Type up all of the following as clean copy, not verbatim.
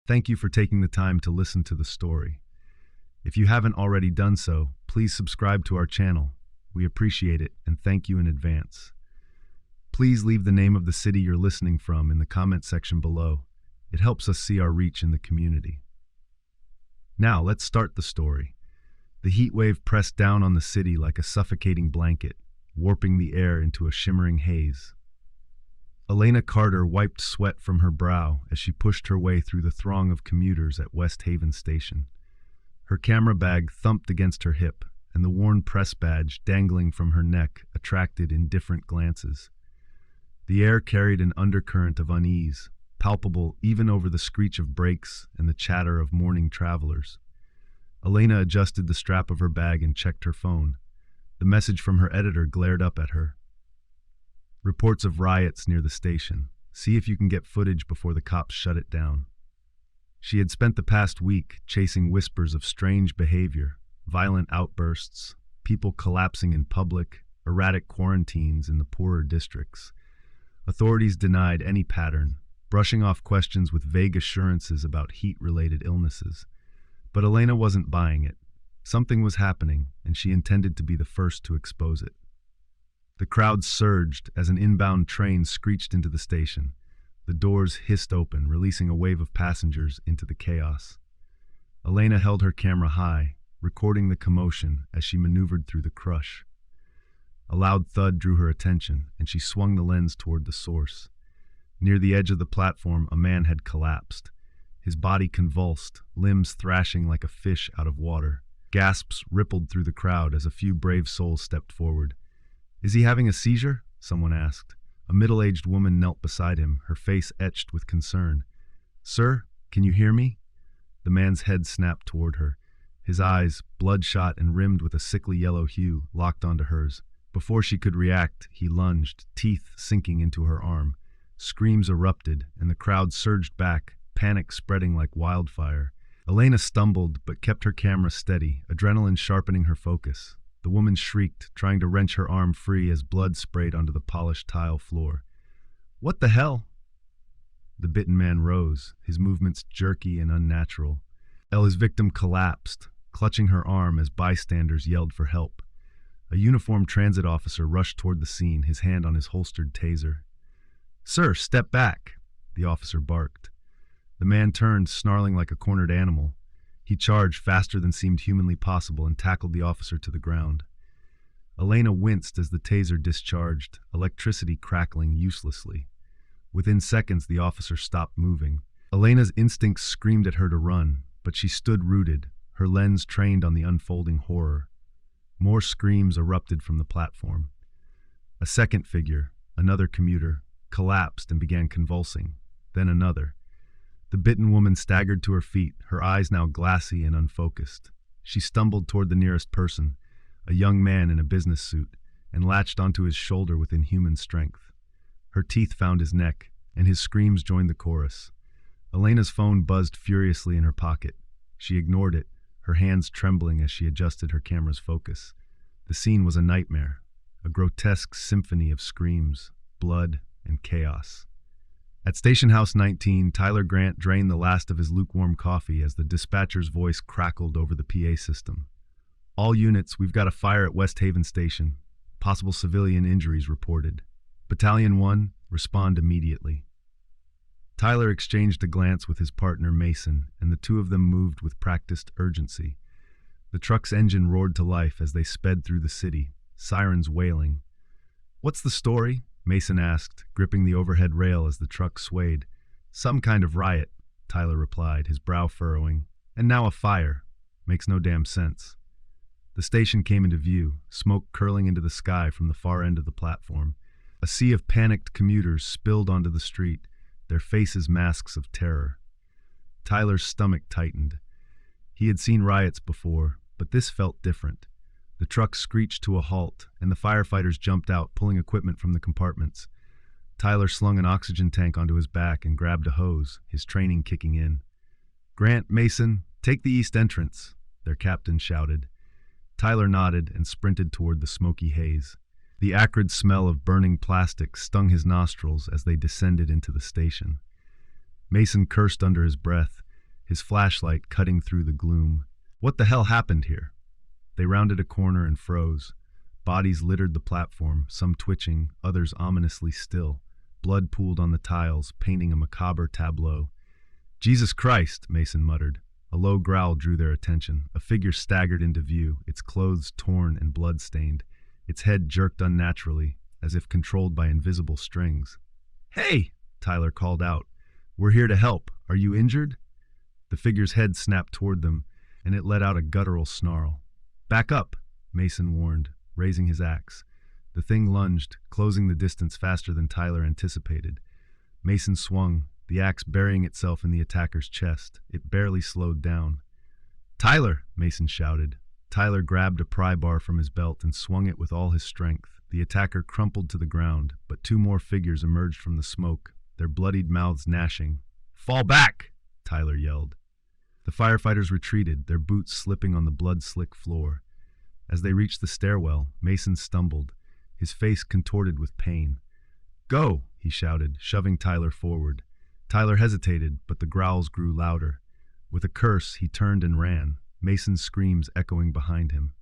Thank you for taking the time to listen to the story. If you haven't already done so, please subscribe to our channel. We appreciate it and thank you in advance. Please leave the name of the city you're listening from in the comment section below. It helps us see our reach in the community. Now, let's start the story. The heat wave pressed down on the city like a suffocating blanket, warping the air into a shimmering haze. Elena Carter wiped sweat from her brow as she pushed her way through the throng of commuters at West Haven Station. Her camera bag thumped against her hip, and the worn press badge dangling from her neck attracted indifferent glances. The air carried an undercurrent of unease, palpable even over the screech of brakes and the chatter of morning travelers. Elena adjusted the strap of her bag and checked her phone. The message from her editor glared up at her. Reports of riots near the station. See if you can get footage before the cops shut it down. She had spent the past week chasing whispers of strange behavior, violent outbursts, people collapsing in public, erratic quarantines in the poorer districts. Authorities denied any pattern, brushing off questions with vague assurances about heat-related illnesses. But Elena wasn't buying it. Something was happening, and she intended to be the first to expose it. The crowd surged as an inbound train screeched into the station. The doors hissed open, releasing a wave of passengers into the chaos. Elena held her camera high, recording the commotion as she maneuvered through the crush. A loud thud drew her attention, and she swung the lens toward the source. Near the edge of the platform, a man had collapsed. His body convulsed, limbs thrashing like a fish out of water. Gasps rippled through the crowd as a few brave souls stepped forward. "Is he having a seizure?" someone asked. A middle-aged woman knelt beside him, her face etched with concern. "Sir, can you hear me?" The man's head snapped toward her. His eyes, bloodshot and rimmed with a sickly yellow hue, locked onto hers. Before she could react, he lunged, teeth sinking into her arm. Screams erupted, and the crowd surged back, panic spreading like wildfire. Elena stumbled, but kept her camera steady, adrenaline sharpening her focus. The woman shrieked, trying to wrench her arm free as blood sprayed onto the polished tile floor. "What the hell?" The bitten man rose, his movements jerky and unnatural. His victim collapsed, clutching her arm as bystanders yelled for help. A uniformed transit officer rushed toward the scene, his hand on his holstered taser. "Sir, step back," the officer barked. The man turned, snarling like a cornered animal. He charged faster than seemed humanly possible and tackled the officer to the ground. Elena winced as the taser discharged, electricity crackling uselessly. Within seconds, the officer stopped moving. Elena's instincts screamed at her to run, but she stood rooted, her lens trained on the unfolding horror. More screams erupted from the platform. A second figure, another commuter, collapsed and began convulsing. Then another. The bitten woman staggered to her feet, her eyes now glassy and unfocused. She stumbled toward the nearest person, a young man in a business suit, and latched onto his shoulder with inhuman strength. Her teeth found his neck, and his screams joined the chorus. Elena's phone buzzed furiously in her pocket. She ignored it, her hands trembling as she adjusted her camera's focus. The scene was a nightmare, a grotesque symphony of screams, blood, and chaos. At Station House 19, Tyler Grant drained the last of his lukewarm coffee as the dispatcher's voice crackled over the PA system. "All units, we've got a fire at West Haven Station. Possible civilian injuries reported. Battalion 1, respond immediately." Tyler exchanged a glance with his partner Mason, and the two of them moved with practiced urgency. The truck's engine roared to life as they sped through the city, sirens wailing. "What's the story?" Mason asked, gripping the overhead rail as the truck swayed. "Some kind of riot," Tyler replied, his brow furrowing. "And now a fire. Makes no damn sense." The station came into view, smoke curling into the sky from the far end of the platform. A sea of panicked commuters spilled onto the street, their faces masks of terror. Tyler's stomach tightened. He had seen riots before, but this felt different. The truck screeched to a halt, and the firefighters jumped out, pulling equipment from the compartments. Tyler slung an oxygen tank onto his back and grabbed a hose, his training kicking in. "Grant, Mason, take the east entrance," their captain shouted. Tyler nodded and sprinted toward the smoky haze. The acrid smell of burning plastic stung his nostrils as they descended into the station. Mason cursed under his breath. his flashlight cutting through the gloom. What the hell happened here? They rounded a corner and froze. Bodies littered the platform, some twitching, others ominously still. Blood pooled on the tiles, painting a macabre tableau. Jesus Christ, Mason muttered. A low growl drew their attention. A figure staggered into view, its clothes torn and blood-stained. Its head jerked unnaturally, as if controlled by invisible strings. "Hey!" Tyler called out. "We're here to help. Are you injured?" The figure's head snapped toward them, and it let out a guttural snarl. "Back up," Mason warned, raising his axe. The thing lunged, closing the distance faster than Tyler anticipated. Mason swung, the axe burying itself in the attacker's chest. It barely slowed down. "Tyler!" Mason shouted. Tyler grabbed a pry bar from his belt and swung it with all his strength. The attacker crumpled to the ground, but two more figures emerged from the smoke, their bloodied mouths gnashing. "Fall back!" Tyler yelled. The firefighters retreated, their boots slipping on the blood-slick floor. As they reached the stairwell, Mason stumbled, his face contorted with pain. "Go!" he shouted, shoving Tyler forward. Tyler hesitated, but the growls grew louder. With a curse, he turned and ran, Mason's screams echoing behind him.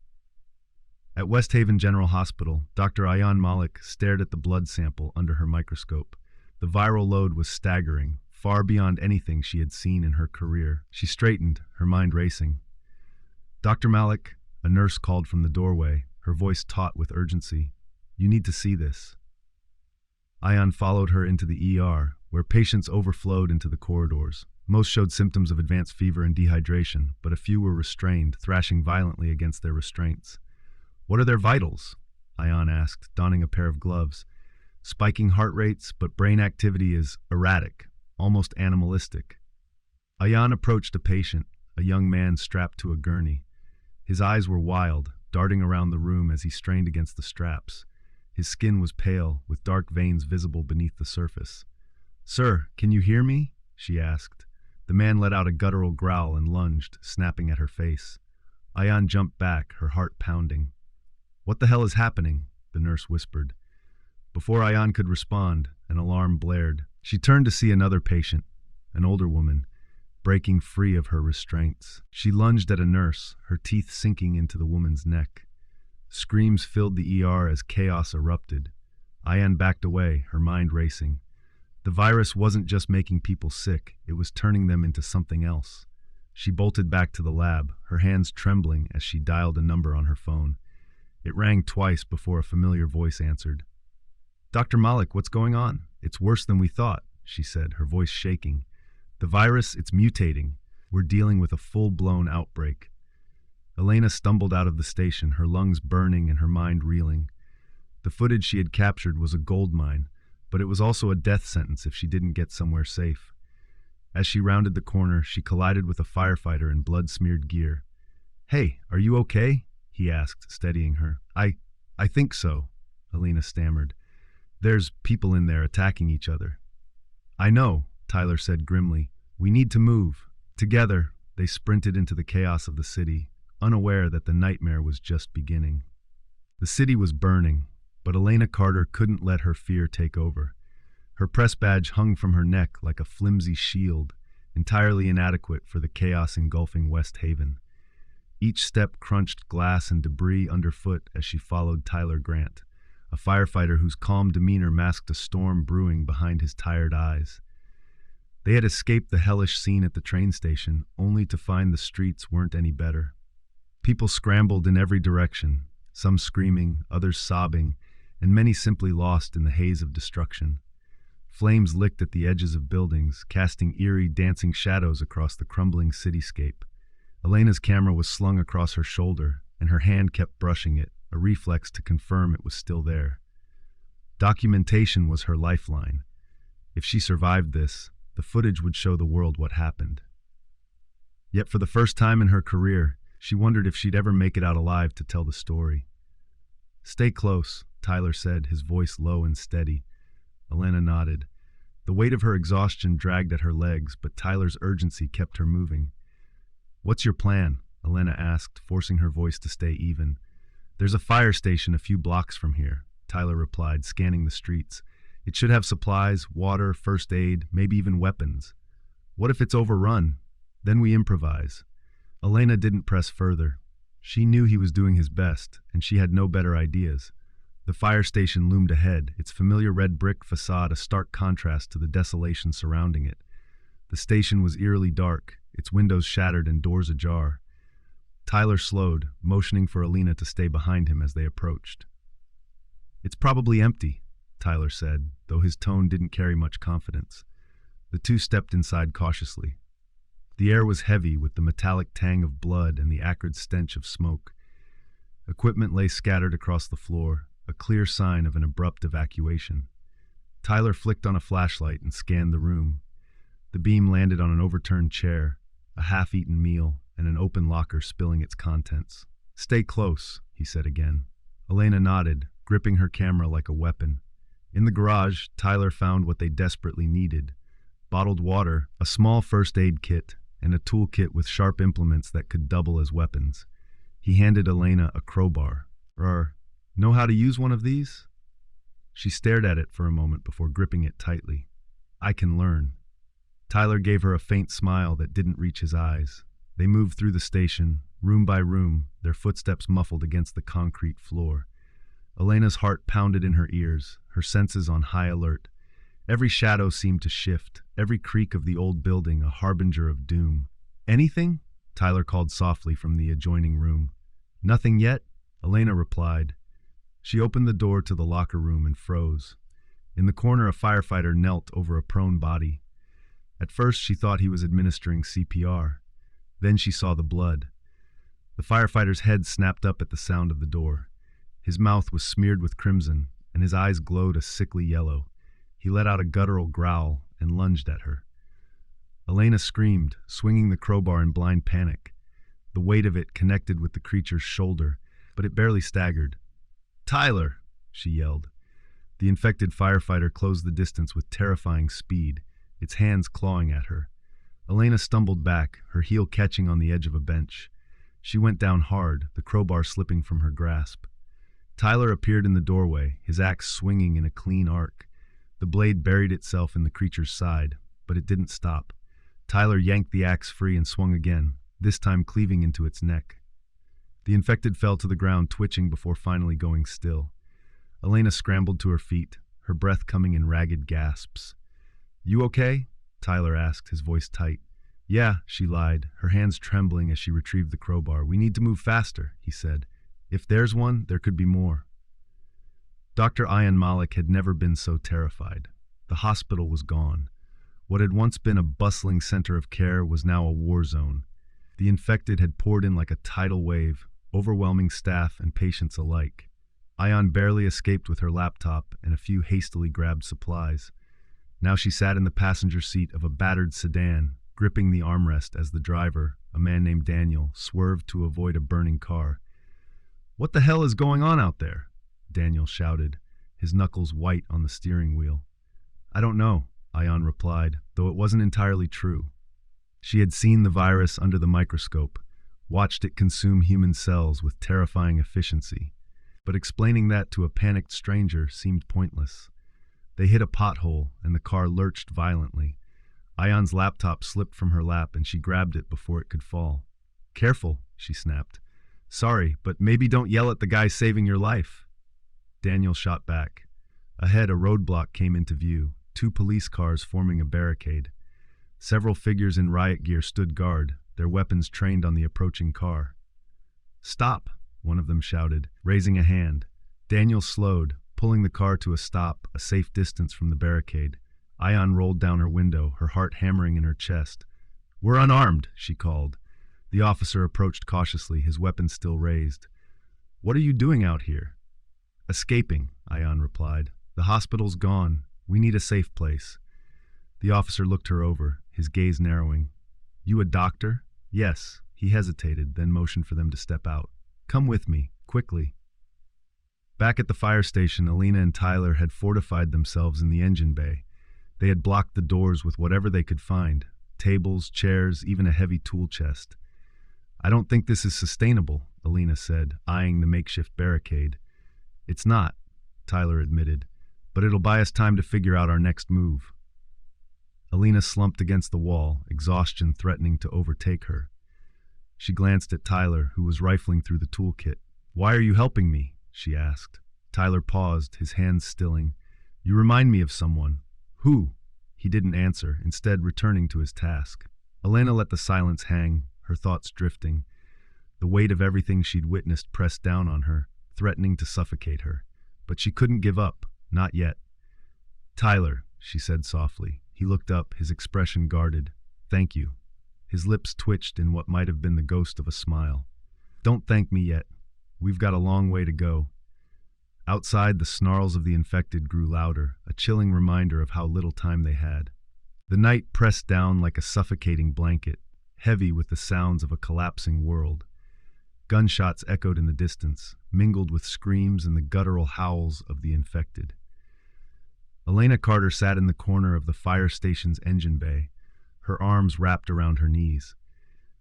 At West Haven General Hospital, Dr. Ayan Malik stared at the blood sample under her microscope. The viral load was staggering, far beyond anything she had seen in her career. She straightened, her mind racing. "Dr. Malik," a nurse called from the doorway, her voice taut with urgency. "You need to see this." Ayan followed her into the ER, where patients overflowed into the corridors. Most showed symptoms of advanced fever and dehydration, but a few were restrained, thrashing violently against their restraints. "What are their vitals?" Ayan asked, donning a pair of gloves. "Spiking heart rates, but brain activity is erratic, almost animalistic." Ayan approached a patient, a young man strapped to a gurney. His eyes were wild, darting around the room as he strained against the straps. His skin was pale, with dark veins visible beneath the surface. "Sir, can you hear me?" she asked. The man let out a guttural growl and lunged, snapping at her face. Ayan jumped back, her heart pounding. "What the hell is happening?" the nurse whispered. Before Ayan could respond, an alarm blared. She turned to see another patient, an older woman, breaking free of her restraints. She lunged at a nurse, her teeth sinking into the woman's neck. Screams filled the ER as chaos erupted. Ayan backed away, her mind racing. The virus wasn't just making people sick, it was turning them into something else. She bolted back to the lab, her hands trembling as she dialed a number on her phone. It rang twice before a familiar voice answered. "Dr. Malik, what's going on? It's worse than we thought," she said, her voice shaking. "The virus, it's mutating. We're dealing with a full-blown outbreak." Elena stumbled out of the station, her lungs burning and her mind reeling. The footage she had captured was a goldmine, but it was also a death sentence if she didn't get somewhere safe. As she rounded the corner, she collided with a firefighter in blood-smeared gear. "Hey, are you okay?" he asked, steadying her. I think so," Elena stammered. "There's people in there attacking each other." "I know," Tyler said grimly. "We need to move." Together, they sprinted into the chaos of the city, unaware that the nightmare was just beginning. The city was burning, but Elena Carter couldn't let her fear take over. Her press badge hung from her neck like a flimsy shield, entirely inadequate for the chaos engulfing West Haven. Each step crunched glass and debris underfoot as she followed Tyler Grant, a firefighter whose calm demeanor masked a storm brewing behind his tired eyes. They had escaped the hellish scene at the train station, only to find the streets weren't any better. People scrambled in every direction, some screaming, others sobbing, and many simply lost in the haze of destruction. Flames licked at the edges of buildings, casting eerie, dancing shadows across the crumbling cityscape. Elena's camera was slung across her shoulder, and her hand kept brushing it, a reflex to confirm it was still there. Documentation was her lifeline. If she survived this, the footage would show the world what happened. Yet for the first time in her career, she wondered if she'd ever make it out alive to tell the story. "Stay close," Tyler said, his voice low and steady. Elena nodded. The weight of her exhaustion dragged at her legs, but Tyler's urgency kept her moving. "What's your plan?" Elena asked, forcing her voice to stay even. "There's a fire station a few blocks from here," Tyler replied, scanning the streets. "It should have supplies, water, first aid, maybe even weapons." "What if it's overrun?" Then we improvise. Elena didn't press further. She knew he was doing his best, and she had no better ideas. The fire station loomed ahead, its familiar red brick facade a stark contrast to the desolation surrounding it. The station was eerily dark, its windows shattered and doors ajar. Tyler slowed, motioning for Elena to stay behind him as they approached. "It's probably empty," Tyler said, though his tone didn't carry much confidence. The two stepped inside cautiously. The air was heavy with the metallic tang of blood and the acrid stench of smoke. Equipment lay scattered across the floor, a clear sign of an abrupt evacuation. Tyler flicked on a flashlight and scanned the room. The beam landed on an overturned chair, a half-eaten meal, and an open locker spilling its contents. "Stay close," he said again. Elena nodded, gripping her camera like a weapon. In the garage, Tyler found what they desperately needed: bottled water, a small first aid kit, and a toolkit with sharp implements that could double as weapons. He handed Elena a crowbar. "Know how to use one of these?" She stared at it for a moment before gripping it tightly. "I can learn." Tyler gave her a faint smile that didn't reach his eyes. They moved through the station, room by room, their footsteps muffled against the concrete floor. Elena's heart pounded in her ears, her senses on high alert. Every shadow seemed to shift, every creak of the old building a harbinger of doom. "Anything?" Tyler called softly from the adjoining room. "Nothing yet," Elena replied. She opened the door to the locker room and froze. In the corner, a firefighter knelt over a prone body. At first, she thought he was administering CPR. Then she saw the blood. The firefighter's head snapped up at the sound of the door. His mouth was smeared with crimson, and his eyes glowed a sickly yellow. He let out a guttural growl and lunged at her. Elena screamed, swinging the crowbar in blind panic. The weight of it connected with the creature's shoulder, but it barely staggered. "Tyler!" she yelled. The infected firefighter closed the distance with terrifying speed, its hands clawing at her. Elena stumbled back, her heel catching on the edge of a bench. She went down hard, the crowbar slipping from her grasp. Tyler appeared in the doorway, his axe swinging in a clean arc. The blade buried itself in the creature's side, but it didn't stop. Tyler yanked the axe free and swung again, this time cleaving into its neck. The infected fell to the ground, twitching before finally going still. Elena scrambled to her feet, her breath coming in ragged gasps. "You okay?" Tyler asked, his voice tight. "Yeah," she lied, her hands trembling as she retrieved the crowbar. "We need to move faster," he said. "If there's one, there could be more." Dr. Ayan Malik had never been so terrified. The hospital was gone. What had once been a bustling center of care was now a war zone. The infected had poured in like a tidal wave, overwhelming staff and patients alike. Ayan barely escaped with her laptop and a few hastily grabbed supplies. Now she sat in the passenger seat of a battered sedan, gripping the armrest as the driver, a man named Daniel, swerved to avoid a burning car. "What the hell is going on out there?" Daniel shouted, his knuckles white on the steering wheel. "I don't know," Ayan replied, though it wasn't entirely true. She had seen the virus under the microscope, watched it consume human cells with terrifying efficiency. But explaining that to a panicked stranger seemed pointless. They hit a pothole, and the car lurched violently. Ayan's laptop slipped from her lap, and she grabbed it before it could fall. "Careful," she snapped. "Sorry, but maybe don't yell at the guy saving your life." Daniel shot back. Ahead, a roadblock came into view, 2 police cars forming a barricade. Several figures in riot gear stood guard, their weapons trained on the approaching car. "Stop," one of them shouted, raising a hand. Daniel slowed, pulling the car to a stop, a safe distance from the barricade. Ayan rolled down her window, her heart hammering in her chest. "We're unarmed," she called. The officer approached cautiously, his weapon still raised. "What are you doing out here?" "Escaping," Ayan replied. "The hospital's gone. We need a safe place." The officer looked her over, his gaze narrowing. "You a doctor?" "Yes." He hesitated, then motioned for them to step out. "Come with me, quickly." Back at the fire station, Elena and Tyler had fortified themselves in the engine bay. They had blocked the doors with whatever they could find, tables, chairs, even a heavy tool chest. "I don't think this is sustainable," Elena said, eyeing the makeshift barricade. "It's not," Tyler admitted, "but it'll buy us time to figure out our next move." Alina slumped against the wall, exhaustion threatening to overtake her. She glanced at Tyler, who was rifling through the toolkit. "Why are you helping me?" she asked. Tyler paused, his hands stilling. "You remind me of someone." "Who?" He didn't answer, instead returning to his task. Elena let the silence hang, her thoughts drifting. The weight of everything she'd witnessed pressed down on her, threatening to suffocate her. But she couldn't give up, not yet. "Tyler," she said softly. He looked up, his expression guarded. "Thank you." His lips twitched in what might have been the ghost of a smile. "Don't thank me yet. We've got a long way to go." Outside, the snarls of the infected grew louder, a chilling reminder of how little time they had. The night pressed down like a suffocating blanket, heavy with the sounds of a collapsing world. Gunshots echoed in the distance, mingled with screams and the guttural howls of the infected. Elena Carter sat in the corner of the fire station's engine bay, her arms wrapped around her knees.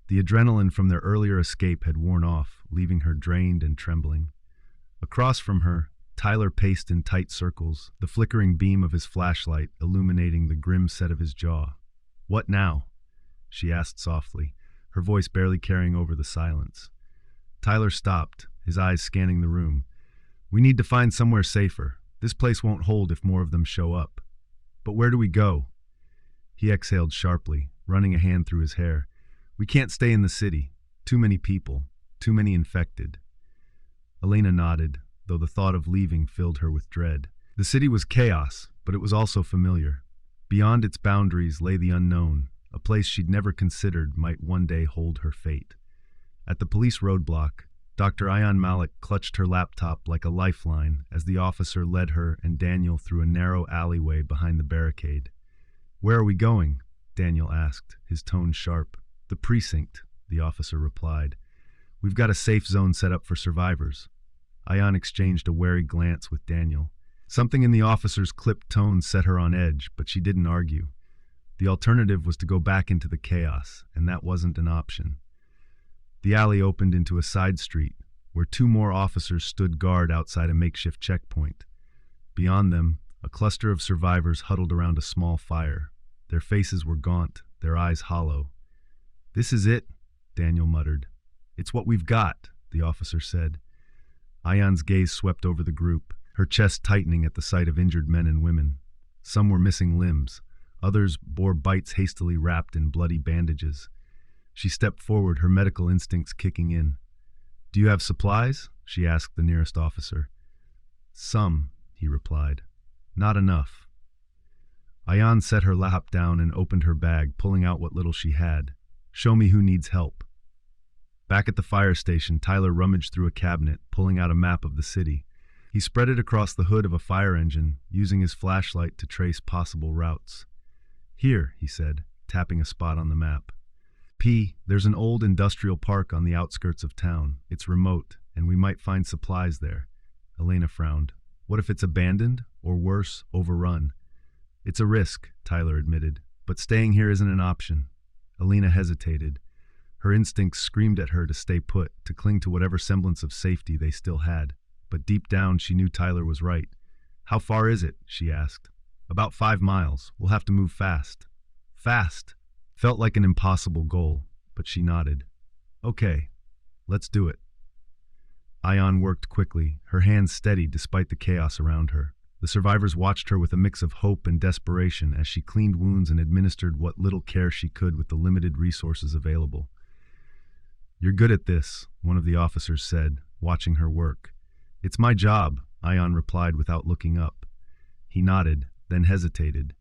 The adrenaline from their earlier escape had worn off, leaving her drained and trembling. Across from her, Tyler paced in tight circles, the flickering beam of his flashlight illuminating the grim set of his jaw. "What now?" she asked softly, her voice barely carrying over the silence. Tyler stopped, his eyes scanning the room. "We need to find somewhere safer. This place won't hold if more of them show up." "But where do we go?" He exhaled sharply, running a hand through his hair. "We can't stay in the city. Too many people. Too many infected." Elena nodded, though the thought of leaving filled her with dread. The city was chaos, but it was also familiar. Beyond its boundaries lay the unknown, a place she'd never considered might one day hold her fate. At the police roadblock, Dr. Ayan Malik clutched her laptop like a lifeline as the officer led her and Daniel through a narrow alleyway behind the barricade. "Where are we going?" Daniel asked, his tone sharp. "The precinct," the officer replied. "We've got a safe zone set up for survivors." Ayan exchanged a wary glance with Daniel. Something in the officer's clipped tone set her on edge, but she didn't argue. The alternative was to go back into the chaos, and that wasn't an option. The alley opened into a side street, where two more officers stood guard outside a makeshift checkpoint. Beyond them, a cluster of survivors huddled around a small fire. Their faces were gaunt, their eyes hollow. "This is it," Daniel muttered. "It's what we've got," the officer said. Ayan's gaze swept over the group, her chest tightening at the sight of injured men and women. Some were missing limbs. Others bore bites hastily wrapped in bloody bandages. She stepped forward, her medical instincts kicking in. "Do you have supplies?" she asked the nearest officer. "Some," he replied. "Not enough." Ayan set her lap down and opened her bag, pulling out what little she had. "Show me who needs help." Back at the fire station, Tyler rummaged through a cabinet, pulling out a map of the city. He spread it across the hood of a fire engine, using his flashlight to trace possible routes. "Here," he said, tapping a spot on the map. There's an old industrial park on the outskirts of town. It's remote, and we might find supplies there." Elena frowned. "What if it's abandoned, or worse, overrun?" "It's a risk," Tyler admitted, "but staying here isn't an option." Elena hesitated. Her instincts screamed at her to stay put, to cling to whatever semblance of safety they still had. But deep down, she knew Tyler was right. "How far is it?" she asked. "About 5 miles. We'll have to move fast." Fast felt like an impossible goal, but she nodded. "Okay, let's do it." Ayan worked quickly, her hands steady despite the chaos around her. The survivors watched her with a mix of hope and desperation as she cleaned wounds and administered what little care she could with the limited resources available. "You're good at this," one of the officers said, watching her work. "It's my job," Ayan replied without looking up. He nodded, then hesitated.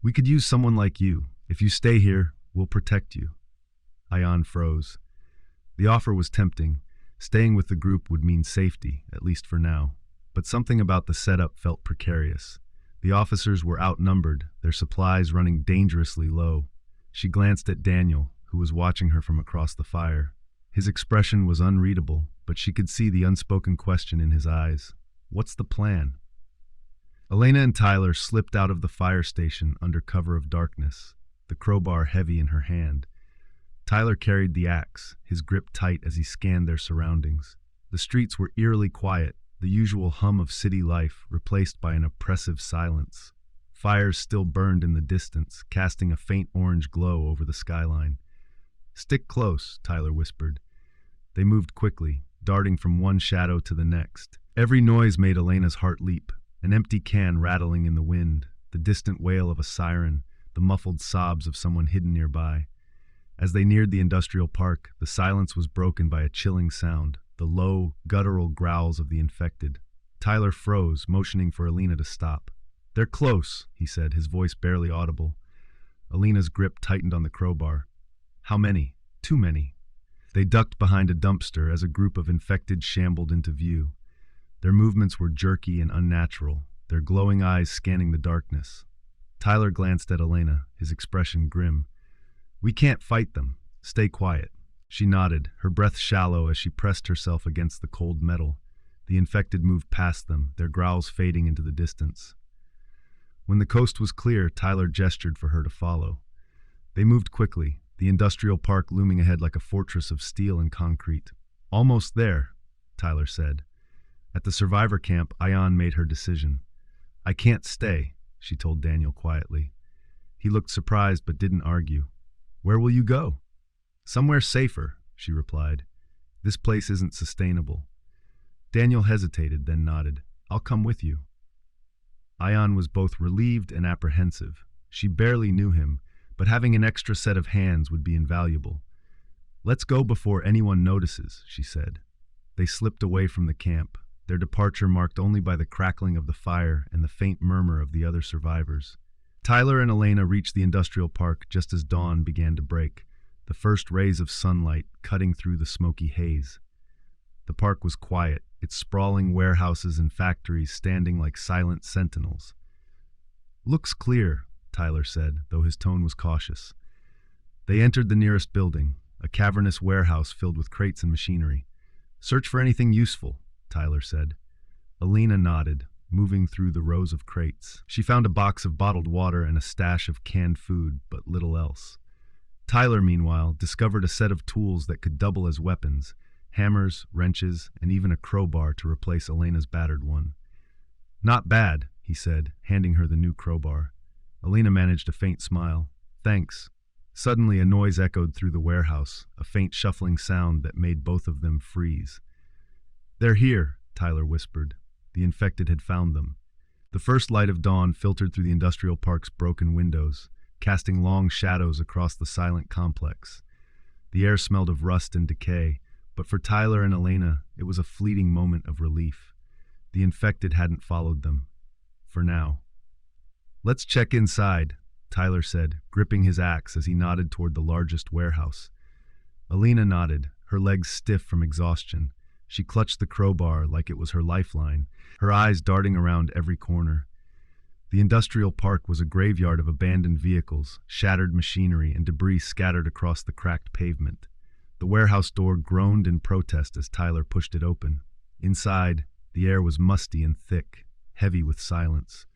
"We could use someone like you. If you stay here, we'll protect you." Ayan froze. The offer was tempting. Staying with the group would mean safety, at least for now. But something about the setup felt precarious. The officers were outnumbered, their supplies running dangerously low. She glanced at Daniel, who was watching her from across the fire. His expression was unreadable, but she could see the unspoken question in his eyes. "What's the plan?" Elena and Tyler slipped out of the fire station under cover of darkness, the crowbar heavy in her hand. Tyler carried the axe, his grip tight as he scanned their surroundings. The streets were eerily quiet, the usual hum of city life replaced by an oppressive silence. Fires still burned in the distance, casting a faint orange glow over the skyline. "Stick close," Tyler whispered. They moved quickly, darting from one shadow to the next. Every noise made Elena's heart leap, an empty can rattling in the wind, the distant wail of a siren, the muffled sobs of someone hidden nearby. As they neared the industrial park, the silence was broken by a chilling sound, the low, guttural growls of the infected. Tyler froze, motioning for Elena to stop. "They're close," he said, his voice barely audible. Elena's grip tightened on the crowbar. "How many?" "Too many." They ducked behind a dumpster as a group of infected shambled into view. Their movements were jerky and unnatural, their glowing eyes scanning the darkness. Tyler glanced at Elena, his expression grim. "We can't fight them. Stay quiet." She nodded, her breath shallow as she pressed herself against the cold metal. The infected moved past them, their growls fading into the distance. When the coast was clear, Tyler gestured for her to follow. They moved quickly, the industrial park looming ahead like a fortress of steel and concrete. "Almost there," Tyler said. At the survivor camp, Ayan made her decision. "I can't stay," she told Daniel quietly. He looked surprised but didn't argue. "Where will you go?" "Somewhere safer," she replied. "This place isn't sustainable." Daniel hesitated, then nodded. "I'll come with you." Ayan was both relieved and apprehensive. She barely knew him, but having an extra set of hands would be invaluable. "Let's go before anyone notices," she said. They slipped away from the camp, their departure marked only by the crackling of the fire and the faint murmur of the other survivors. Tyler and Elena reached the industrial park just as dawn began to break, the first rays of sunlight cutting through the smoky haze. The park was quiet, its sprawling warehouses and factories standing like silent sentinels. "Looks clear," Tyler said, though his tone was cautious. They entered the nearest building, a cavernous warehouse filled with crates and machinery. "Search for anything useful," Tyler said. Elena nodded, moving through the rows of crates. She found a box of bottled water and a stash of canned food, but little else. Tyler, meanwhile, discovered a set of tools that could double as weapons, hammers, wrenches, and even a crowbar to replace Elena's battered one. "Not bad," he said, handing her the new crowbar. Elena managed a faint smile. "Thanks." Suddenly a noise echoed through the warehouse, a faint shuffling sound that made both of them freeze. "They're here," Tyler whispered. The infected had found them. The first light of dawn filtered through the industrial park's broken windows, casting long shadows across the silent complex. The air smelled of rust and decay, but for Tyler and Elena, it was a fleeting moment of relief. The infected hadn't followed them. For now. "Let's check inside," Tyler said, gripping his axe as he nodded toward the largest warehouse. Elena nodded, her legs stiff from exhaustion. She clutched the crowbar like it was her lifeline, her eyes darting around every corner. The industrial park was a graveyard of abandoned vehicles, shattered machinery, and debris scattered across the cracked pavement. The warehouse door groaned in protest as Tyler pushed it open. Inside, the air was musty and thick, heavy with silence.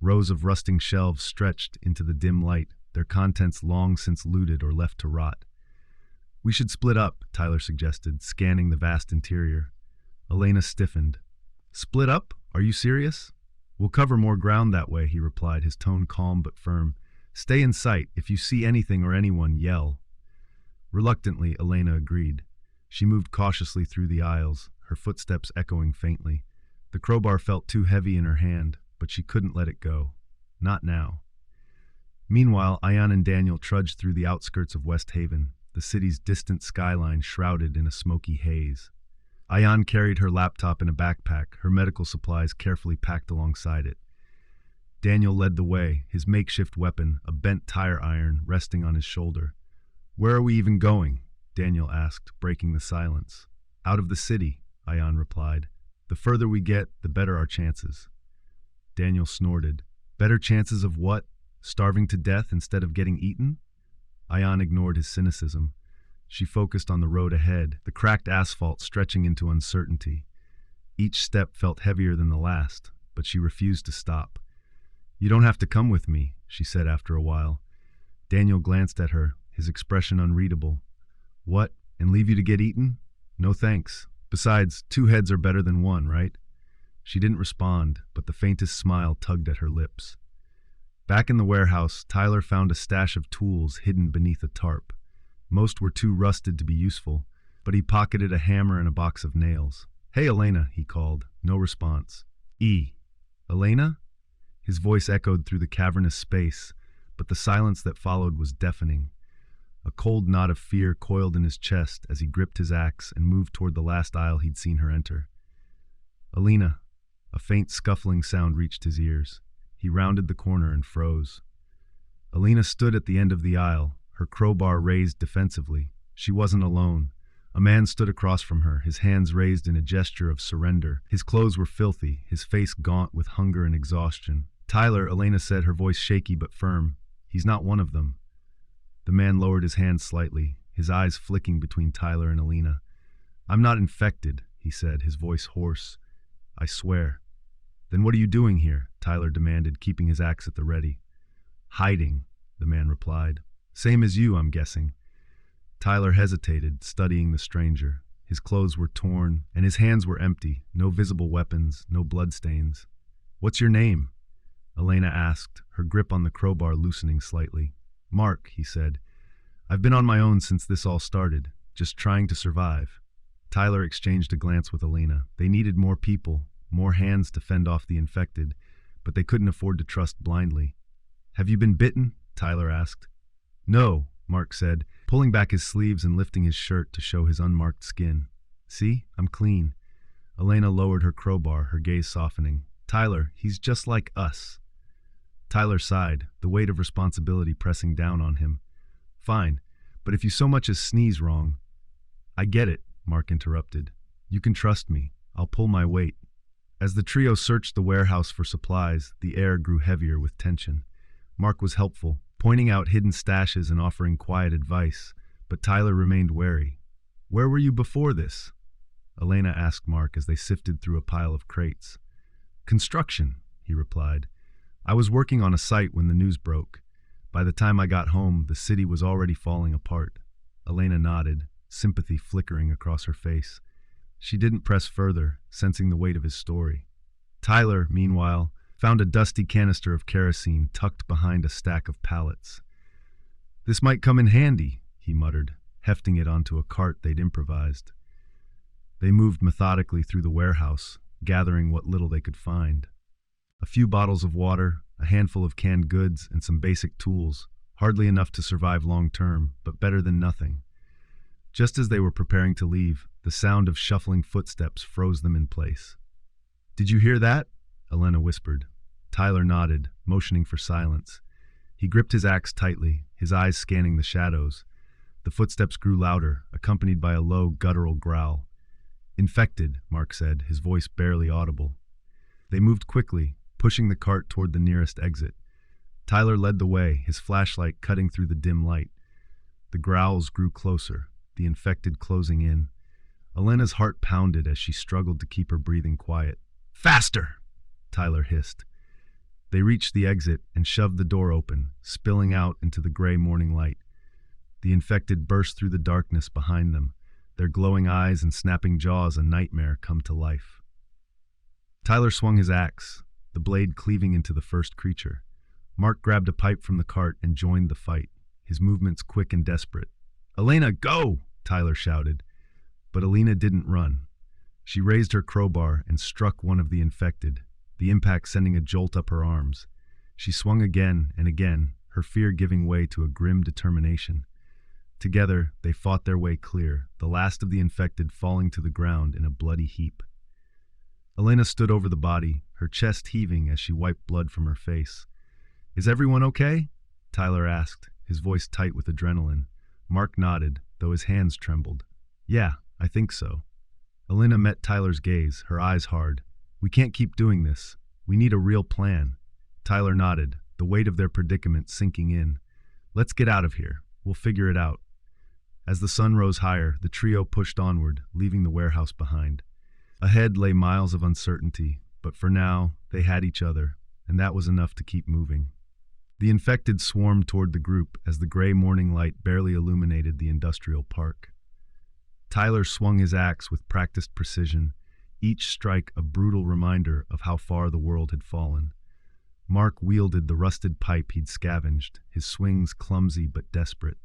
Rows of rusting shelves stretched into the dim light, their contents long since looted or left to rot. "We should split up," Tyler suggested, scanning the vast interior. Elena stiffened. "Split up? Are you serious?" "We'll cover more ground that way," he replied, his tone calm but firm. "Stay in sight. If you see anything or anyone, yell." Reluctantly, Elena agreed. She moved cautiously through the aisles, her footsteps echoing faintly. The crowbar felt too heavy in her hand, but she couldn't let it go. Not now. Meanwhile, Ayan and Daniel trudged through the outskirts of West Haven, the city's distant skyline shrouded in a smoky haze. Ayan carried her laptop in a backpack, her medical supplies carefully packed alongside it. Daniel led the way, his makeshift weapon, a bent tire iron, resting on his shoulder. "Where are we even going?" Daniel asked, breaking the silence. "Out of the city," Ayan replied. "The further we get, the better our chances." Daniel snorted. "Better chances of what? Starving to death instead of getting eaten?" Ayan ignored his cynicism. She focused on the road ahead, the cracked asphalt stretching into uncertainty. Each step felt heavier than the last, but she refused to stop. "You don't have to come with me," she said after a while. Daniel glanced at her, his expression unreadable. "What, and leave you to get eaten? No thanks. Besides, 2 heads are better than 1, right?" She didn't respond, but the faintest smile tugged at her lips. Back in the warehouse, Tyler found a stash of tools hidden beneath a tarp. Most were too rusted to be useful, but he pocketed a hammer and a box of nails. "Hey, Elena," he called. No response. Elena?" His voice echoed through the cavernous space, but the silence that followed was deafening. A cold knot of fear coiled in his chest as he gripped his axe and moved toward the last aisle he'd seen her enter. "Elena." A faint scuffling sound reached his ears. He rounded the corner and froze. Elena stood at the end of the aisle, her crowbar raised defensively. She wasn't alone. A man stood across from her, his hands raised in a gesture of surrender. His clothes were filthy, his face gaunt with hunger and exhaustion. "Tyler," Elena said, her voice shaky but firm. "He's not one of them." The man lowered his hands slightly, his eyes flicking between Tyler and Elena. "I'm not infected," he said, his voice hoarse. "I swear." "Then what are you doing here?" Tyler demanded, keeping his axe at the ready. "Hiding," the man replied. "Same as you, I'm guessing." Tyler hesitated, studying the stranger. His clothes were torn, and his hands were empty. No visible weapons, no bloodstains. "What's your name?" Elena asked, her grip on the crowbar loosening slightly. "Mark," he said. "I've been on my own since this all started, just trying to survive." Tyler exchanged a glance with Elena. They needed more people, more hands to fend off the infected, but they couldn't afford to trust blindly. "Have you been bitten?" Tyler asked. "No," Mark said, pulling back his sleeves and lifting his shirt to show his unmarked skin. "See, I'm clean." Elena lowered her crowbar, her gaze softening. "Tyler, he's just like us." Tyler sighed, the weight of responsibility pressing down on him. "Fine, but if you so much as sneeze wrong—" "I get it," Mark interrupted. "You can trust me. I'll pull my weight." As the trio searched the warehouse for supplies, the air grew heavier with tension. Mark was helpful, pointing out hidden stashes and offering quiet advice, but Tyler remained wary. "Where were you before this?" Elena asked Mark as they sifted through a pile of crates. "Construction," he replied. "I was working on a site when the news broke. By the time I got home, the city was already falling apart." Elena nodded, sympathy flickering across her face. She didn't press further, sensing the weight of his story. Tyler, meanwhile, found a dusty canister of kerosene tucked behind a stack of pallets. "This might come in handy," he muttered, hefting it onto a cart they'd improvised. They moved methodically through the warehouse, gathering what little they could find. A few bottles of water, a handful of canned goods, and some basic tools, hardly enough to survive long term, but better than nothing. Just as they were preparing to leave, the sound of shuffling footsteps froze them in place. "Did you hear that?" Elena whispered. Tyler nodded, motioning for silence. He gripped his axe tightly, his eyes scanning the shadows. The footsteps grew louder, accompanied by a low, guttural growl. "Infected," Mark said, his voice barely audible. They moved quickly, pushing the cart toward the nearest exit. Tyler led the way, his flashlight cutting through the dim light. The growls grew closer, the infected closing in. Elena's heart pounded as she struggled to keep her breathing quiet. "Faster!" Tyler hissed. They reached the exit and shoved the door open, spilling out into the gray morning light. The infected burst through the darkness behind them, their glowing eyes and snapping jaws a nightmare come to life. Tyler swung his axe, the blade cleaving into the first creature. Mark grabbed a pipe from the cart and joined the fight, his movements quick and desperate. "Elena, go!" Tyler shouted. But Elena didn't run. She raised her crowbar and struck one of the infected, the impact sending a jolt up her arms. She swung again and again, her fear giving way to a grim determination. Together, they fought their way clear, the last of the infected falling to the ground in a bloody heap. Elena stood over the body, her chest heaving as she wiped blood from her face. "Is everyone okay?" Tyler asked, his voice tight with adrenaline. Mark nodded, though his hands trembled. "Yeah, I think so." Elena met Tyler's gaze, her eyes hard. "We can't keep doing this. We need a real plan." Tyler nodded, the weight of their predicament sinking in. "Let's get out of here. We'll figure it out." As the sun rose higher, the trio pushed onward, leaving the warehouse behind. Ahead lay miles of uncertainty, but for now, they had each other, and that was enough to keep moving. The infected swarmed toward the group as the gray morning light barely illuminated the industrial park. Tyler swung his axe with practiced precision, each strike a brutal reminder of how far the world had fallen. Mark wielded the rusted pipe he'd scavenged, his swings clumsy but desperate.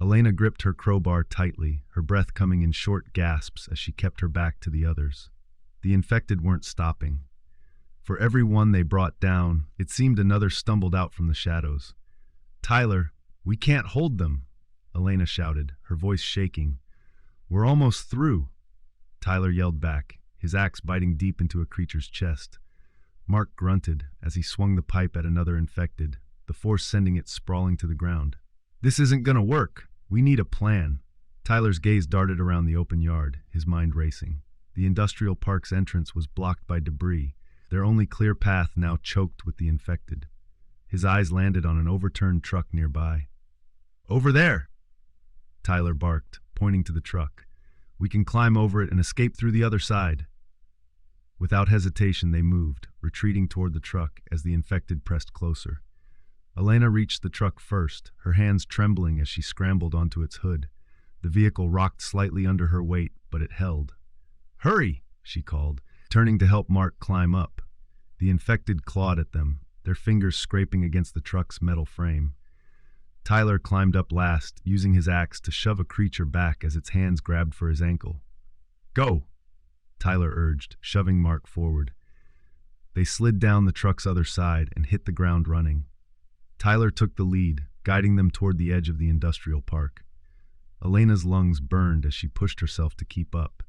Elena gripped her crowbar tightly, her breath coming in short gasps as she kept her back to the others. The infected weren't stopping. For every one they brought down, it seemed another stumbled out from the shadows. "Tyler, we can't hold them," Elena shouted, her voice shaking. "We're almost through." Tyler yelled back, his axe biting deep into a creature's chest. Mark grunted as he swung the pipe at another infected, the force sending it sprawling to the ground. "This isn't gonna work. We need a plan." Tyler's gaze darted around the open yard, his mind racing. The industrial park's entrance was blocked by debris, their only clear path now choked with the infected. His eyes landed on an overturned truck nearby. "Over there!" Tyler barked, pointing to the truck. "We can climb over it and escape through the other side." Without hesitation they moved, retreating toward the truck as the infected pressed closer. Elena reached the truck first, her hands trembling as she scrambled onto its hood. The vehicle rocked slightly under her weight, but it held. "Hurry!" she called, turning to help Mark climb up. The infected clawed at them, their fingers scraping against the truck's metal frame. Tyler climbed up last, using his axe to shove a creature back as its hands grabbed for his ankle. "Go!" Tyler urged, shoving Mark forward. They slid down the truck's other side and hit the ground running. Tyler took the lead, guiding them toward the edge of the industrial park. Elena's lungs burned as she pushed herself to keep up.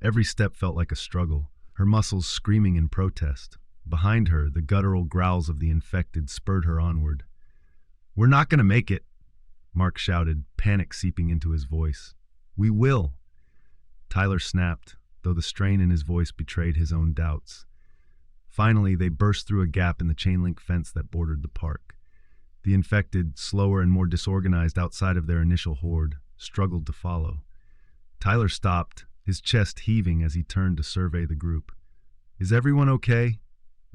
Every step felt like a struggle, her muscles screaming in protest. Behind her, the guttural growls of the infected spurred her onward. "We're not going to make it," Mark shouted, panic seeping into his voice. "We will." Tyler snapped, though the strain in his voice betrayed his own doubts. Finally, they burst through a gap in the chain-link fence that bordered the park. The infected, slower and more disorganized outside of their initial horde, struggled to follow. Tyler stopped, his chest heaving as he turned to survey the group. "Is everyone okay?"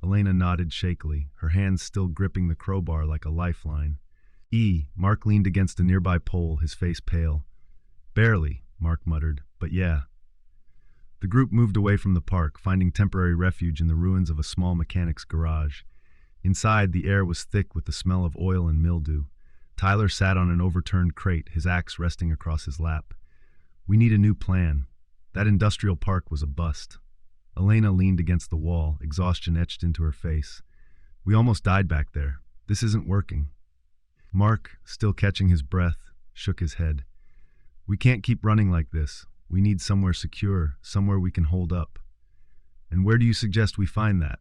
Elena nodded shakily, her hands still gripping the crowbar like a lifeline. Mark leaned against a nearby pole, his face pale. "Barely," Mark muttered, "but yeah." The group moved away from the park, finding temporary refuge in the ruins of a small mechanic's garage. Inside, the air was thick with the smell of oil and mildew. Tyler sat on an overturned crate, his axe resting across his lap. "We need a new plan. That industrial park was a bust." Elena leaned against the wall, exhaustion etched into her face. "We almost died back there. This isn't working." Mark, still catching his breath, shook his head. "We can't keep running like this. We need somewhere secure, somewhere we can hold up." "And where do you suggest we find that?"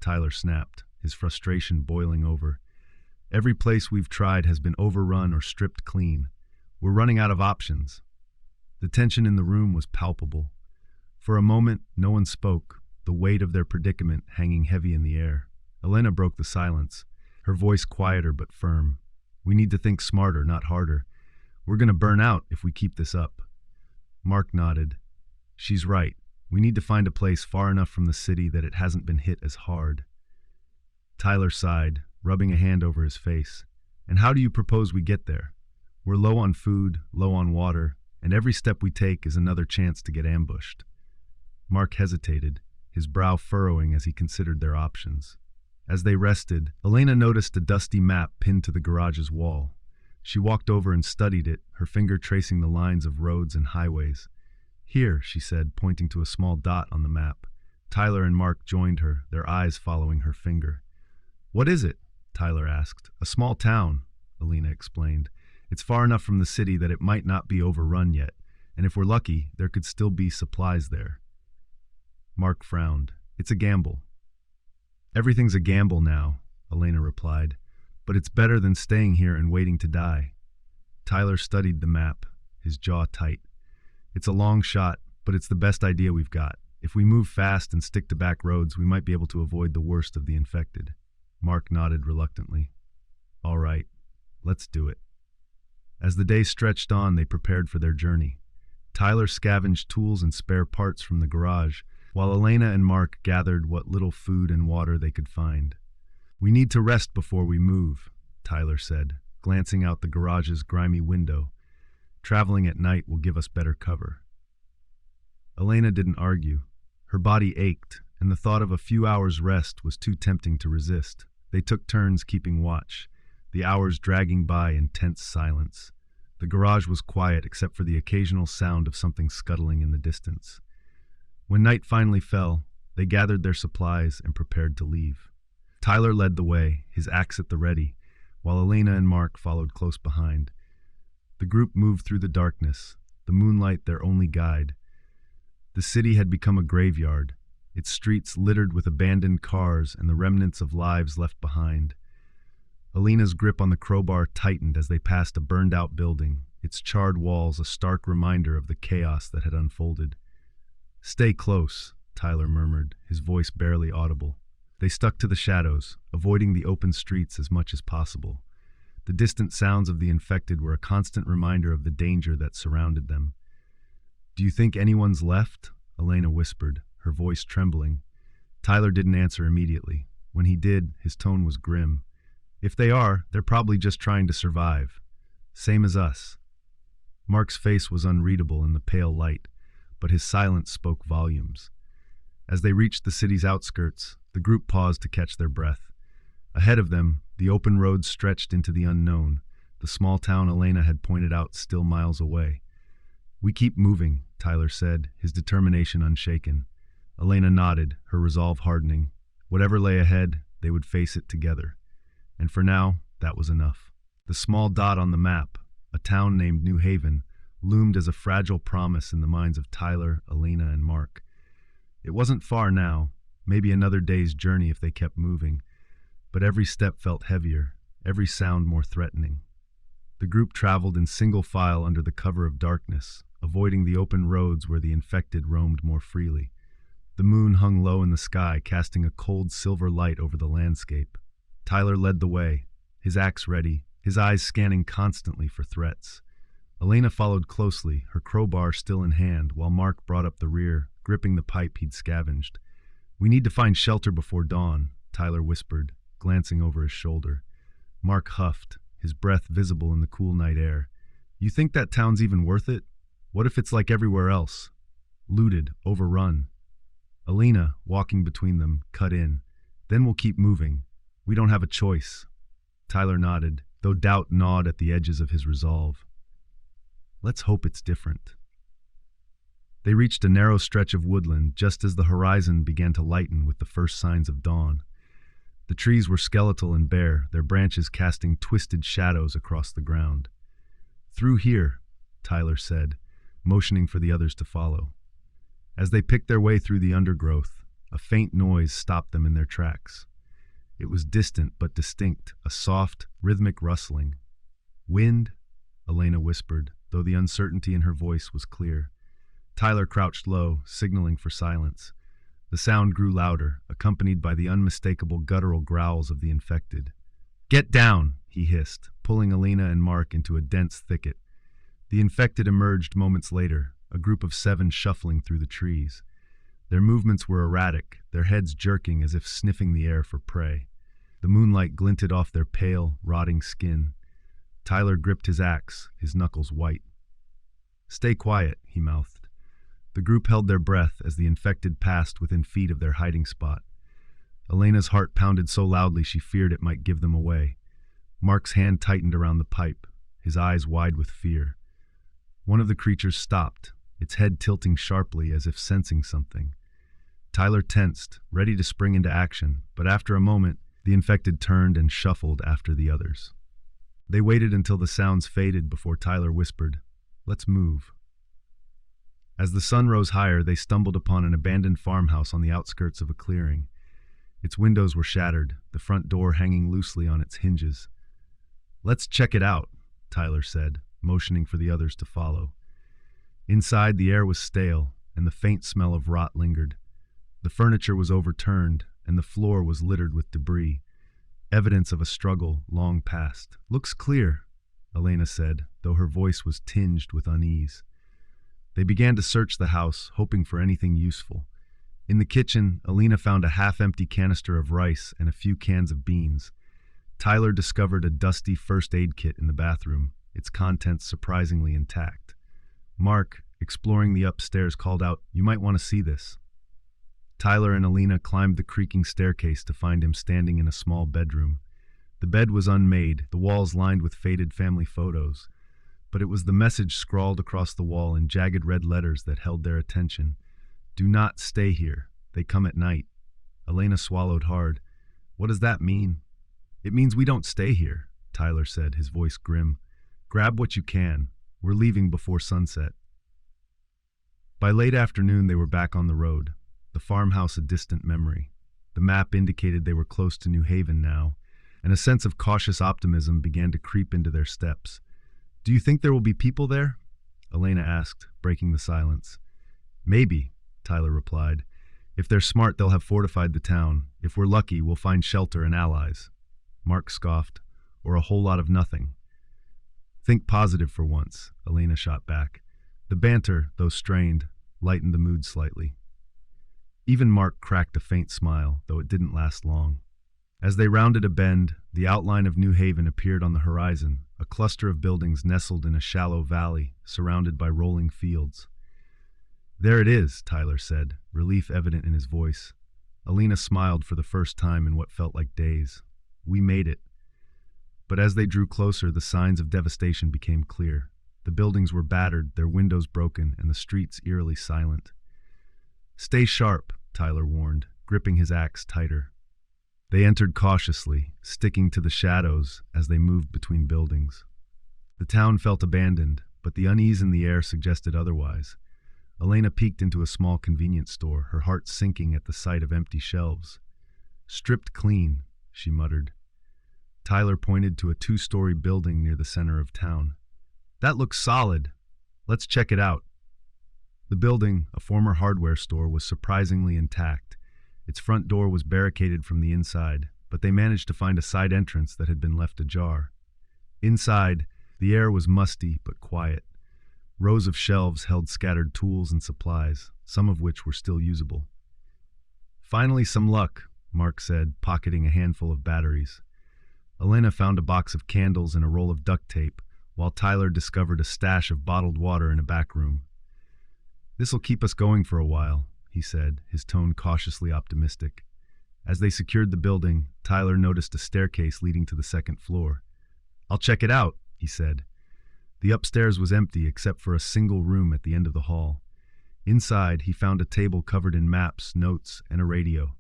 Tyler snapped, his frustration boiling over. "Every place we've tried has been overrun or stripped clean. We're running out of options." The tension in the room was palpable. For a moment, no one spoke, the weight of their predicament hanging heavy in the air. Elena broke the silence, her voice quieter but firm. "We need to think smarter, not harder. We're going to burn out if we keep this up." Mark nodded. "She's right. We need to find a place far enough from the city that it hasn't been hit as hard." Tyler sighed, rubbing a hand over his face. "And how do you propose we get there? We're low on food, low on water, and every step we take is another chance to get ambushed." Mark hesitated, his brow furrowing as he considered their options. As they rested, Elena noticed a dusty map pinned to the garage's wall. She walked over and studied it, her finger tracing the lines of roads and highways. "Here," she said, pointing to a small dot on the map. Tyler and Mark joined her, their eyes following her finger. "What is it?" Tyler asked. "A small town," Elena explained. "It's far enough from the city that it might not be overrun yet, and if we're lucky, there could still be supplies there." Mark frowned. "It's a gamble." "Everything's a gamble now," Elena replied, "but it's better than staying here and waiting to die." Tyler studied the map, his jaw tight. "It's a long shot, but it's the best idea we've got. If we move fast and stick to back roads, we might be able to avoid the worst of the infected." Mark nodded reluctantly. "All right, let's do it." As the day stretched on, they prepared for their journey. Tyler scavenged tools and spare parts from the garage, while Elena and Mark gathered what little food and water they could find. "We need to rest before we move," Tyler said, glancing out the garage's grimy window. "Traveling at night will give us better cover." Elena didn't argue. Her body ached, and the thought of a few hours' rest was too tempting to resist. They took turns keeping watch, the hours dragging by in tense silence. The garage was quiet except for the occasional sound of something scuttling in the distance. When night finally fell, they gathered their supplies and prepared to leave. Tyler led the way, his axe at the ready, while Elena and Mark followed close behind. The group moved through the darkness, the moonlight their only guide. The city had become a graveyard, its streets littered with abandoned cars and the remnants of lives left behind. Elena's grip on the crowbar tightened as they passed a burned-out building, its charred walls a stark reminder of the chaos that had unfolded. "Stay close," Tyler murmured, his voice barely audible. They stuck to the shadows, avoiding the open streets as much as possible. The distant sounds of the infected were a constant reminder of the danger that surrounded them. "Do you think anyone's left?" Elena whispered, her voice trembling. Tyler didn't answer immediately. When he did, his tone was grim. "If they are, they're probably just trying to survive. Same as us." Mark's face was unreadable in the pale light, but his silence spoke volumes. As they reached the city's outskirts, the group paused to catch their breath. Ahead of them, the open road stretched into the unknown, the small town Elena had pointed out still miles away. "We keep moving," Tyler said, his determination unshaken. Elena nodded, her resolve hardening. Whatever lay ahead, they would face it together. And for now, that was enough. The small dot on the map, a town named New Haven, loomed as a fragile promise in the minds of Tyler, Elena, and Mark. It wasn't far now, maybe another day's journey if they kept moving, but every step felt heavier, every sound more threatening. The group traveled in single file under the cover of darkness, avoiding the open roads where the infected roamed more freely. The moon hung low in the sky, casting a cold silver light over the landscape. Tyler led the way, his axe ready, his eyes scanning constantly for threats. Elena followed closely, her crowbar still in hand, while Mark brought up the rear, gripping the pipe he'd scavenged. "We need to find shelter before dawn," Tyler whispered, glancing over his shoulder. Mark huffed, his breath visible in the cool night air. "You think that town's even worth it? What if it's like everywhere else? Looted, overrun." Elena, walking between them, cut in. "Then we'll keep moving. We don't have a choice." Tyler nodded, though doubt gnawed at the edges of his resolve. "Let's hope it's different." They reached a narrow stretch of woodland just as the horizon began to lighten with the first signs of dawn. The trees were skeletal and bare, their branches casting twisted shadows across the ground. "Through here," Tyler said, motioning for the others to follow. As they picked their way through the undergrowth, a faint noise stopped them in their tracks. It was distant but distinct, a soft, rhythmic rustling. "Wind?" Elena whispered, though the uncertainty in her voice was clear. Tyler crouched low, signaling for silence. The sound grew louder, accompanied by the unmistakable guttural growls of the infected. "Get down!" he hissed, pulling Elena and Mark into a dense thicket. The infected emerged moments later, a group of 7 shuffling through the trees. Their movements were erratic, their heads jerking as if sniffing the air for prey. The moonlight glinted off their pale, rotting skin. Tyler gripped his axe, his knuckles white. "Stay quiet," he mouthed. The group held their breath as the infected passed within feet of their hiding spot. Elena's heart pounded so loudly she feared it might give them away. Mark's hand tightened around the pipe, his eyes wide with fear. One of the creatures stopped, its head tilting sharply as if sensing something. Tyler tensed, ready to spring into action, but after a moment, the infected turned and shuffled after the others. They waited until the sounds faded before Tyler whispered, "Let's move." As the sun rose higher, they stumbled upon an abandoned farmhouse on the outskirts of a clearing. Its windows were shattered, the front door hanging loosely on its hinges. "Let's check it out," Tyler said, motioning for the others to follow. Inside, the air was stale, and the faint smell of rot lingered. The furniture was overturned, and the floor was littered with debris, evidence of a struggle long past. "Looks clear," Elena said, though her voice was tinged with unease. They began to search the house, hoping for anything useful. In the kitchen, Elena found a half-empty canister of rice and a few cans of beans. Tyler discovered a dusty first aid kit in the bathroom, its contents surprisingly intact. Mark, exploring the upstairs, called out, "You might want to see this." Tyler and Alina climbed the creaking staircase to find him standing in a small bedroom. The bed was unmade, the walls lined with faded family photos, but it was the message scrawled across the wall in jagged red letters that held their attention. "Do not stay here. They come at night." Elena swallowed hard. "What does that mean?" "It means we don't stay here," Tyler said, his voice grim. "Grab what you can. We're leaving before sunset." By late afternoon, they were back on the road, the farmhouse a distant memory. The map indicated they were close to New Haven now, and a sense of cautious optimism began to creep into their steps. "Do you think there will be people there?" Elena asked, breaking the silence. "Maybe," Tyler replied. "If they're smart, they'll have fortified the town. If we're lucky, we'll find shelter and allies." Mark scoffed. "Or a whole lot of nothing." "Think positive for once," Elena shot back. The banter, though strained, lightened the mood slightly. Even Mark cracked a faint smile, though it didn't last long. As they rounded a bend, the outline of New Haven appeared on the horizon, a cluster of buildings nestled in a shallow valley, surrounded by rolling fields. "There it is," Tyler said, relief evident in his voice. Alina smiled for the first time in what felt like days. "We made it." But as they drew closer, the signs of devastation became clear. The buildings were battered, their windows broken, and the streets eerily silent. "Stay sharp," Tyler warned, gripping his axe tighter. They entered cautiously, sticking to the shadows as they moved between buildings. The town felt abandoned, but the unease in the air suggested otherwise. Elena peeked into a small convenience store, her heart sinking at the sight of empty shelves. "Stripped clean," she muttered. Tyler pointed to a 2-story building near the center of town. "That looks solid. Let's check it out." The building, a former hardware store, was surprisingly intact. Its front door was barricaded from the inside, but they managed to find a side entrance that had been left ajar. Inside, the air was musty but quiet. Rows of shelves held scattered tools and supplies, some of which were still usable. "Finally some luck," Mark said, pocketing a handful of batteries. Elena found a box of candles and a roll of duct tape, while Tyler discovered a stash of bottled water in a back room. "This'll keep us going for a while," he said, his tone cautiously optimistic. As they secured the building, Tyler noticed a staircase leading to the second floor. "I'll check it out," he said. The upstairs was empty except for a single room at the end of the hall. Inside, he found a table covered in maps, notes, and a radio.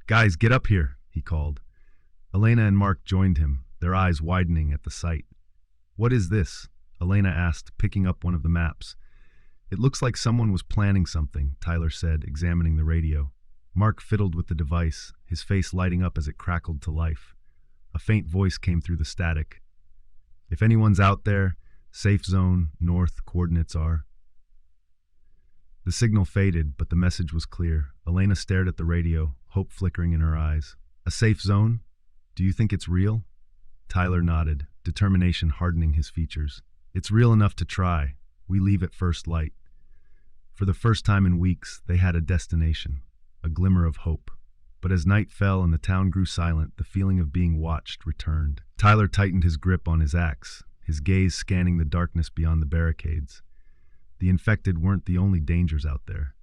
"Guys, get up here," he called. Elena and Mark joined him, their eyes widening at the sight. "What is this?" Elena asked, picking up one of the maps. "It looks like someone was planning something," Tyler said, examining the radio. Mark fiddled with the device, his face lighting up as it crackled to life. A faint voice came through the static. "If anyone's out there, safe zone, north, coordinates are." The signal faded, but the message was clear. Elena stared at the radio, hope flickering in her eyes. "A safe zone? Do you think it's real?" Tyler nodded, determination hardening his features. "It's real enough to try. We leave at first light." For the first time in weeks, they had a destination, a glimmer of hope. But as night fell and the town grew silent, the feeling of being watched returned. Tyler tightened his grip on his axe, his gaze scanning the darkness beyond the barricades. The infected weren't the only dangers out there.